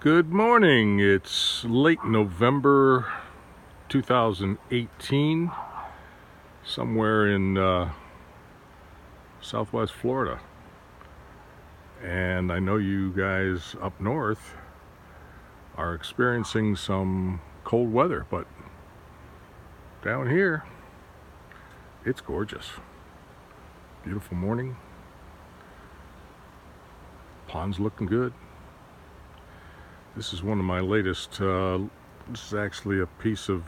Good morning. It's late November 2018, somewhere in Southwest Florida. And I know you guys up north are experiencing some cold weather, but down here, it's gorgeous. Beautiful morning. Pond's looking good. This is one of my latest, this is actually a piece of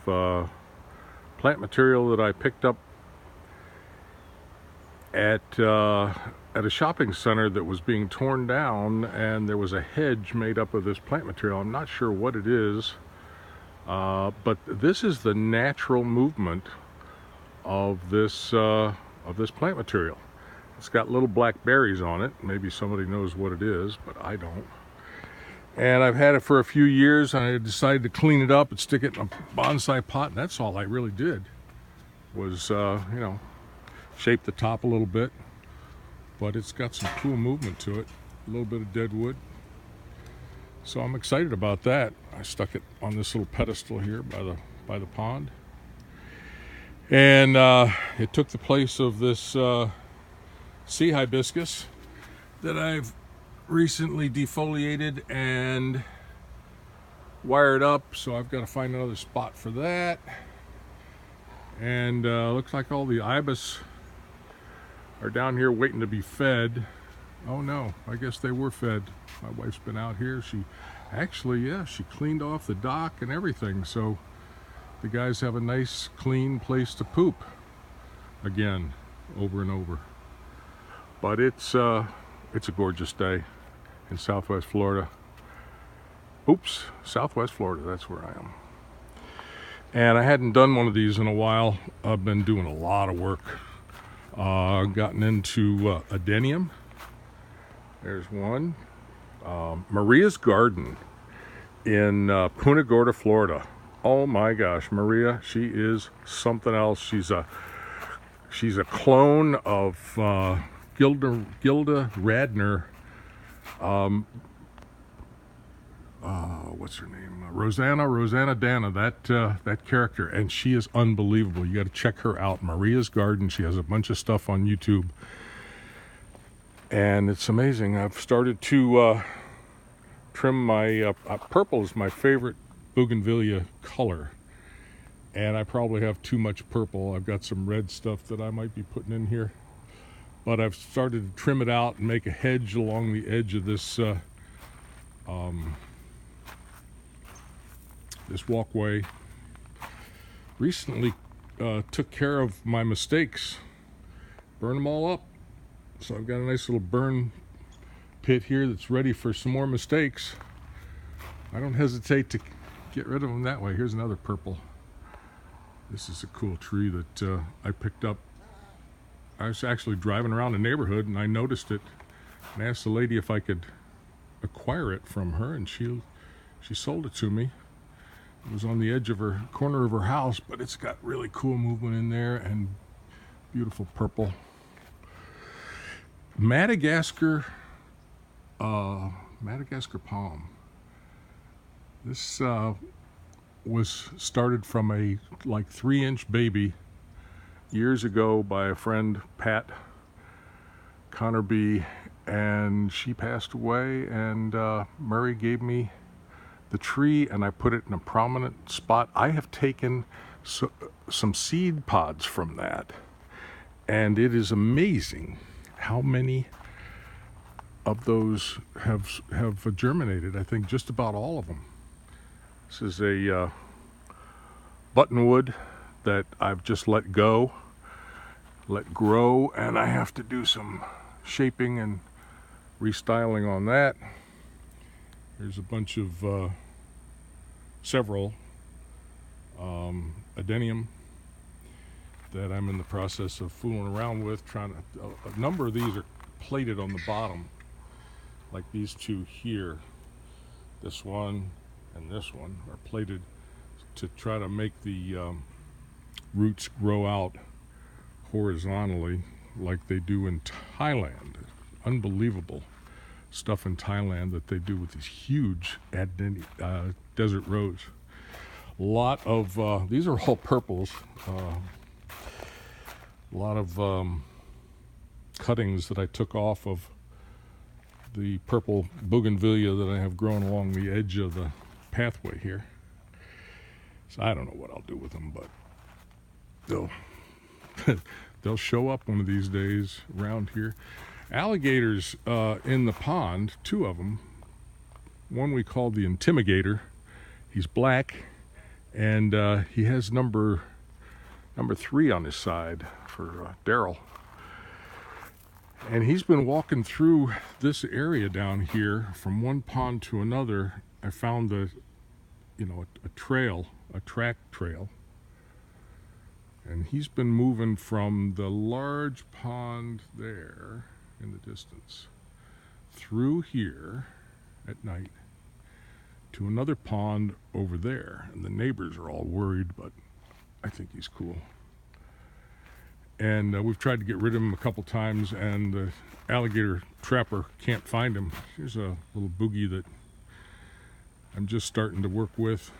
plant material that I picked up at a shopping center that was being torn down, and there was a hedge made up of this plant material. I'm not sure what it is, but this is the natural movement of this plant material. It's got little black berries on it. Maybe somebody knows what it is, but I don't. And I've had it for a few years, and I decided to clean it up and stick it in a bonsai pot, and that's all I really did was, shape the top a little bit. But it's got some cool movement to it, a little bit of dead wood. So I'm excited about that. I stuck it on this little pedestal here by the pond. And it took the place of this sea hibiscus that I've recently defoliated and wired up, so I've got to find another spot for that. And looks like all the ibis are down here waiting to be fed. Oh no, I guess they were fed. My wife's been out here. She cleaned off the dock and everything, so the guys have a nice clean place to poop again, over and over. But it's a gorgeous day in Southwest Florida. Southwest Florida, that's where I am. And I hadn't done one of these in a while. I've been doing a lot of work. Gotten into adenium. There's one. Maria's Garden in Punta Gorda, Florida. Oh my gosh, Maria, she is something else. She's a clone of Gilda Radner. What's her name? Rosanna Dana, that character, and she is unbelievable. You got to check her out. Maria's Garden. She has a bunch of stuff on YouTube, and it's amazing. I've started to trim my purple is my favorite bougainvillea color, and I probably have too much purple. I've got some red stuff that I might be putting in here, but I've started to trim it out and make a hedge along the edge of this this walkway. Recently took care of my mistakes, burned them all up. So I've got a nice little burn pit here that's ready for some more mistakes. I don't hesitate to get rid of them that way. Here's another purple. This is a cool tree that I picked up. I was actually driving around the neighborhood and I noticed it and asked the lady if I could acquire it from her, and she sold it to me. It was on the edge of her corner of her house, but it's got really cool movement in there and beautiful purple. Madagascar palm. This was started from a 3-inch baby years ago by a friend, Pat Connerby, and she passed away, and Murray gave me the tree, and I put it in a prominent spot. I have taken some seed pods from that, and it is amazing how many of those have germinated. I think just about all of them. This is a buttonwood that I've just let grow, and I have to do some shaping and restyling on that. There's a bunch of several adenium that I'm in the process of fooling around with. A number of these are plated on the bottom, like these two here. This one and this one are plated to try to make the roots grow out horizontally like they do in Thailand. Unbelievable stuff in Thailand that they do with these huge desert rose. A lot of these are all purples. A lot of cuttings that I took off of the purple bougainvillea that I have grown along the edge of the pathway here. So I don't know what I'll do with them, but they'll show up one of these days around here. Alligators in the pond, 2 of them. One we call the Intimigator. He's black, and he has number 3 on his side for Daryl. And he's been walking through this area down here from one pond to another. I found a track trail. And he's been moving from the large pond there in the distance through here at night to another pond over there. And the neighbors are all worried, but I think he's cool. And we've tried to get rid of him a couple times, and the alligator trapper can't find him. Here's a little boogie that I'm just starting to work with.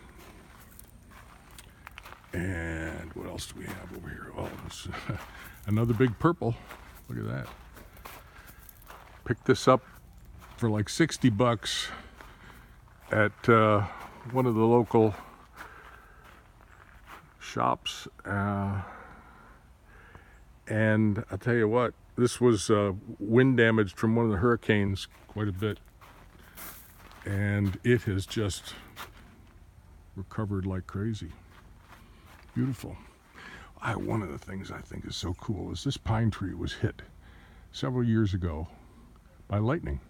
And what else do we have over here? Oh, it's another big purple. Look at that. Picked this up for like $60 at one of the local shops. And I'll tell you what, this was wind damaged from one of the hurricanes quite a bit. And it has just recovered like crazy. Beautiful. One of the things I think is so cool is this pine tree was hit several years ago by lightning.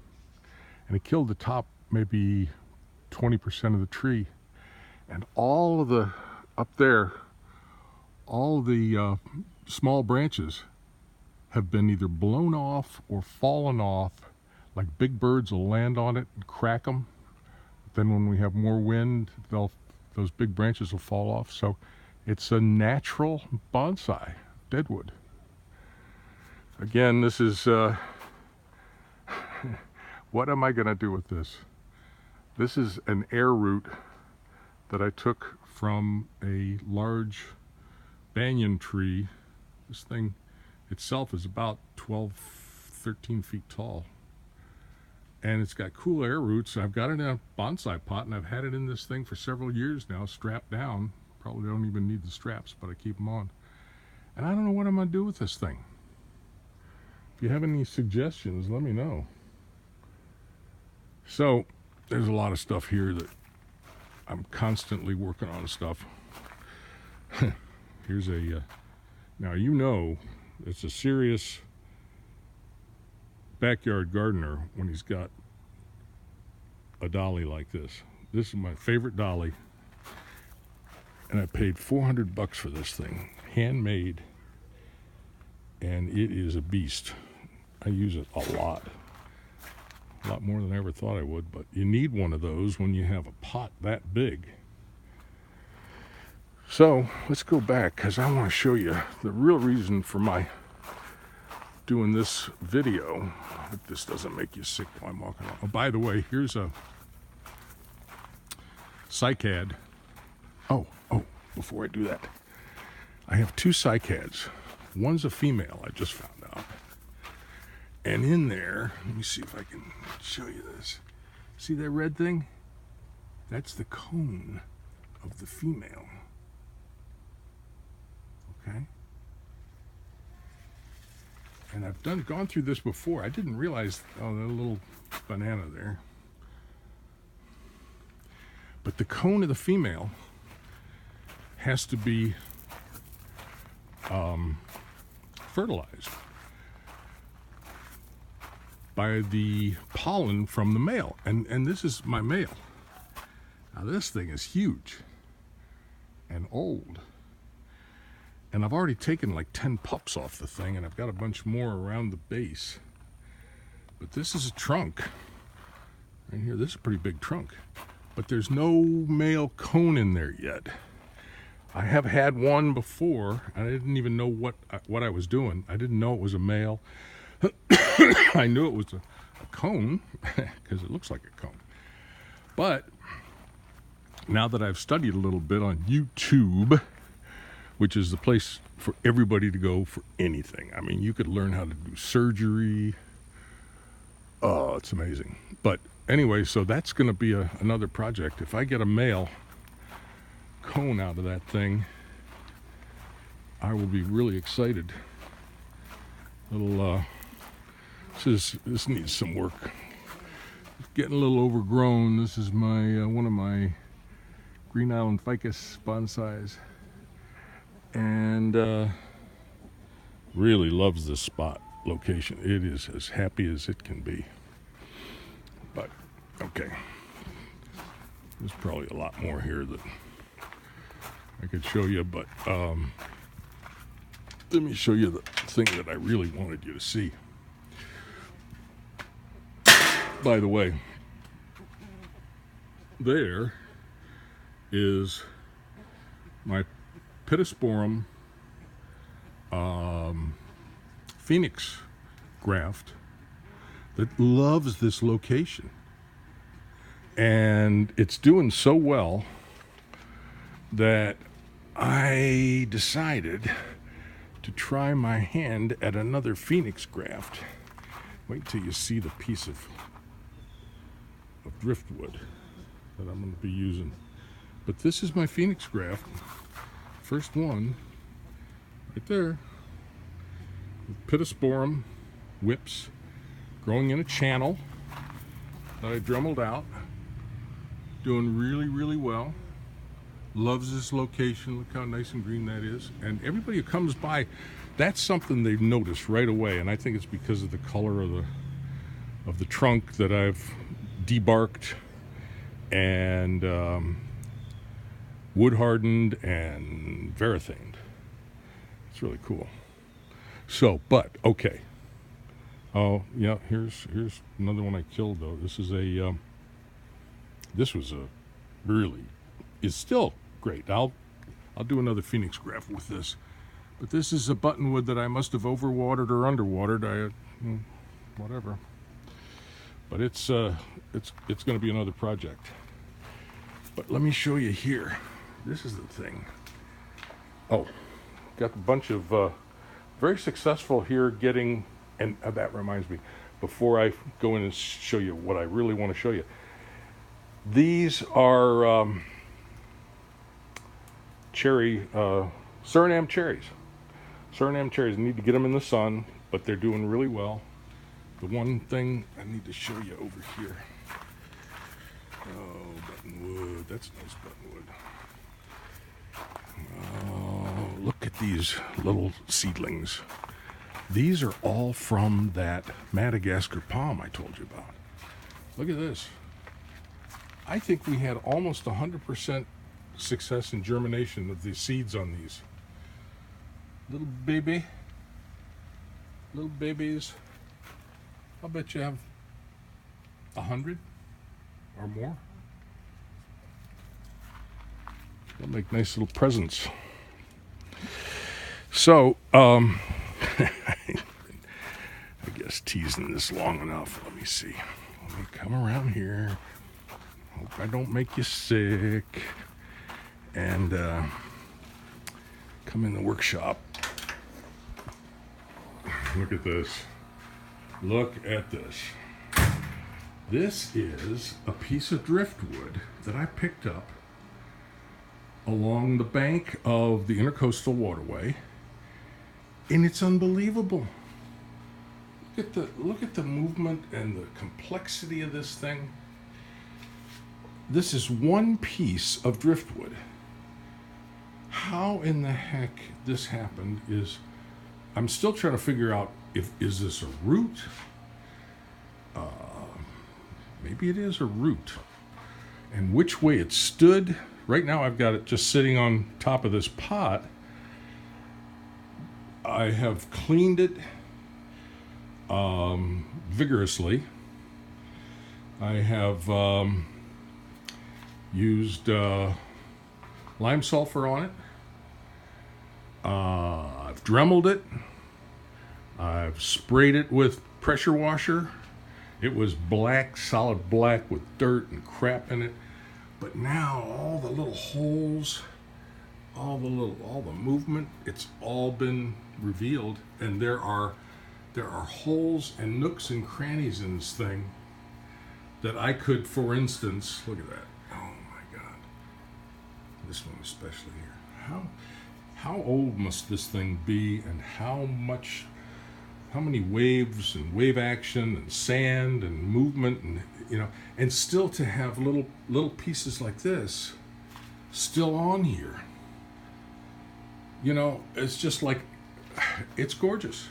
And it killed the top maybe 20% of the tree. And all of the, up there, all of the small branches have been either blown off or fallen off. Like big birds will land on it and crack them. Then when we have more wind, those big branches will fall off. So it's a natural bonsai, deadwood. Again, this is, what am I gonna do with this? This is an air root that I took from a large banyan tree. This thing itself is about 12, 13 feet tall. And it's got cool air roots. I've got it in a bonsai pot, and I've had it in this thing for several years now, strapped down. Probably don't even need the straps, but I keep them on. And I don't know what I'm gonna do with this thing. If you have any suggestions, let me know. So, there's a lot of stuff here that I'm constantly working on stuff. Here's a, now you know, it's a serious backyard gardener when he's got a dolly like this. This is my favorite dolly. And I paid $400 for this thing, handmade, and it is a beast. I use it a lot more than I ever thought I would, but you need one of those when you have a pot that big. So let's go back, because I want to show you the real reason for my doing this video. I hope this doesn't make you sick while I'm walking on. Oh, by the way, here's a Cycad. Oh, before I do that, I have 2 Cycads. One's a female, I just found out. And in there, let me see if I can show you this. See that red thing? That's the cone of the female. Okay? And I've gone through this before. I didn't realize, oh, that little banana there. But the cone of the female has to be fertilized by the pollen from the male. And this is my male. Now this thing is huge and old. And I've already taken like 10 pups off the thing, and I've got a bunch more around the base. But this is a trunk. Right here, this is a pretty big trunk. But there's no male cone in there yet. I have had one before, and I didn't even know what I was doing. I didn't know it was a male. I knew it was a cone, because it looks like a cone. But now that I've studied a little bit on YouTube, which is the place for everybody to go for anything. I mean, you could learn how to do surgery. Oh, it's amazing. But anyway, so that's going to be another project. If I get a male cone out of that thing, I will be really excited. This needs some work. It's getting a little overgrown. This is my one of my Green Island ficus bonsais, and really loves this spot location. It is as happy as it can be. But okay, there's probably a lot more here that I could show you, but let me show you the thing that I really wanted you to see. By the way, there is my Pittosporum Phoenix graft that loves this location, and it's doing so well that I decided to try my hand at another Phoenix graft. Wait till you see the piece of driftwood that I'm going to be using. But this is my Phoenix graft, first one, right there. Pittosporum whips, growing in a channel that I dremelled out, doing really, really well. Loves this location. Look how nice and green that is. And everybody who comes by, that's something they've noticed right away. And I think it's because of the color of the trunk that I've debarked and wood hardened and verithaned. It's really cool. So, but okay. Oh yeah, here's another one I killed though. This is is still great. I'll do another Phoenix graft with this. But this is a buttonwood that I must have overwatered or underwatered. Whatever. But it's going to be another project. But let me show you here. This is the thing. Oh, got a bunch of very successful here getting, and that reminds me, before I go in and show you what I really want to show you. These are cherry, Suriname cherries. Suriname cherries, need to get them in the sun, but they're doing really well. The one thing I need to show you over here. Oh, buttonwood, that's nice buttonwood. Oh, look at these little seedlings. These are all from that Madagascar palm I told you about. Look at this. I think we had almost 100% success in germination of the seeds on these. Little babies. I'll bet you have 100 or more. They'll make nice little presents. So, I guess teasing this long enough. Let me see. Let me come around here. Hope I don't make you sick. And come in the workshop. Look at this. Look at this. This is a piece of driftwood that I picked up along the bank of the Intercoastal Waterway, and it's unbelievable. Look at the movement and the complexity of this thing. This is one piece of driftwood. How in the heck this happened is, I'm still trying to figure out is this a root? Maybe it is a root. And which way it stood. Right now I've got it just sitting on top of this pot. I have cleaned it vigorously. I have used lime sulfur on it. I've dremelled it. I've sprayed it with pressure washer It was black, solid black with dirt and crap in it. But now all the little holes, all the movement, it's all been revealed, and there are holes and nooks and crannies in this thing that I could, for instance, look at that. Oh my God. This one especially here. How old must this thing be, and how many waves and wave action and sand and movement, and and still to have little pieces like this still on here. It's just like, it's gorgeous.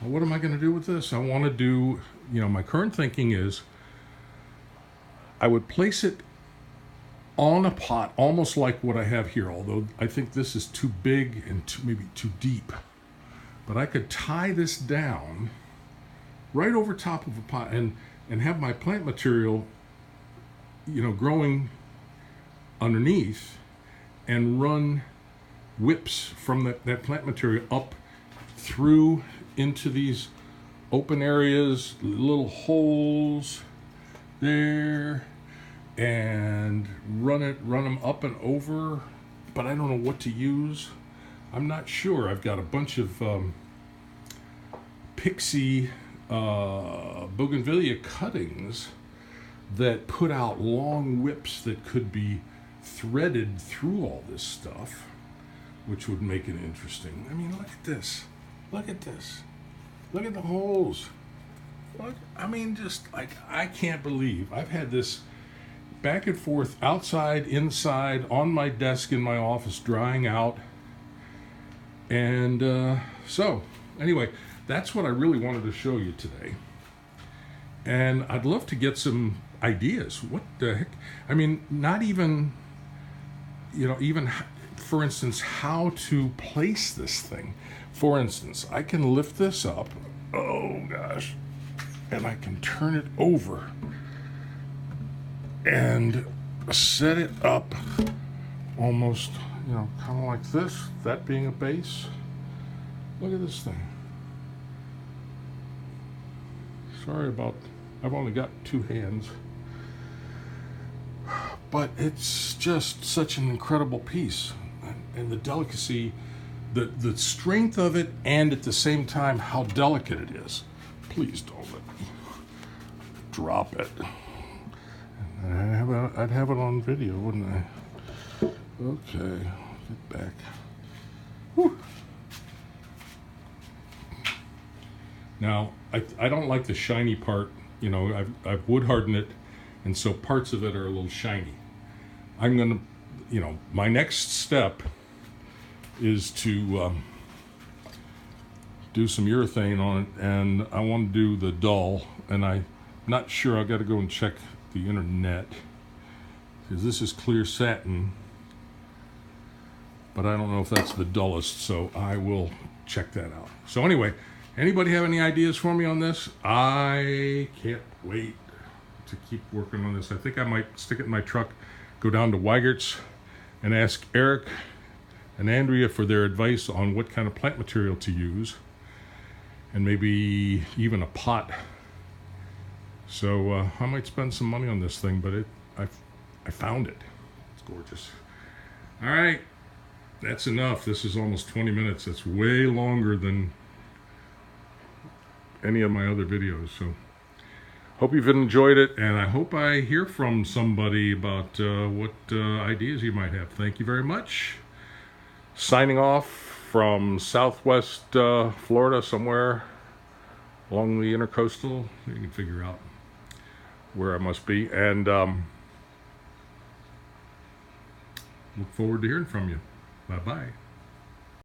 Well, what am I going to do with this? I want to do, my current thinking is I would place it on a pot, almost like what I have here, although I think this is too big and maybe too deep. But I could tie this down right over top of a pot and have my plant material, growing underneath, and run whips from that plant material up through into these open areas, little holes there, and run them up and over. But I don't know what to use. I'm not sure. I've got a bunch of pixie bougainvillea cuttings that put out long whips that could be threaded through all this stuff, which would make it interesting. I mean, look at this. Look at this. Look at the holes. Look, I mean, just like, I can't believe I've had this back and forth, outside, inside, on my desk in my office, drying out. And so, anyway, that's what I really wanted to show you today. And I'd love to get some ideas. What the heck? I mean, not even, even, for instance, how to place this thing. For instance, I can lift this up. Oh, gosh. And I can turn it over and set it up almost, kind of like this, that being a base. Look at this thing. Sorry about, I've only got two hands. But it's just such an incredible piece. And the delicacy, the strength of it, and at the same time, how delicate it is. Please don't let me drop it. I'd have it on video, wouldn't I? Okay, get back. Whew. Now, I don't like the shiny part. I've wood hardened it, and so parts of it are a little shiny. I'm gonna, my next step is to do some urethane on it, and I want to do the dull, and I'm not sure. I've got to go and check the internet, because this is clear satin, but I don't know if that's the dullest, so I will check that out. So anyway, anybody have any ideas for me on this? I can't wait to keep working on this. I think I might stick it in my truck, go down to Weigert's, and ask Eric and Andrea for their advice on what kind of plant material to use, and maybe even a pot. So I might spend some money on this thing, but I found it. It's gorgeous. All right, that's enough. This is almost 20 minutes. That's way longer than any of my other videos. So hope you've enjoyed it, and I hope I hear from somebody about what ideas you might have. Thank you very much. Signing off from Southwest Florida, somewhere along the intercoastal. You can figure out where I must be, and look forward to hearing from you. Bye-bye.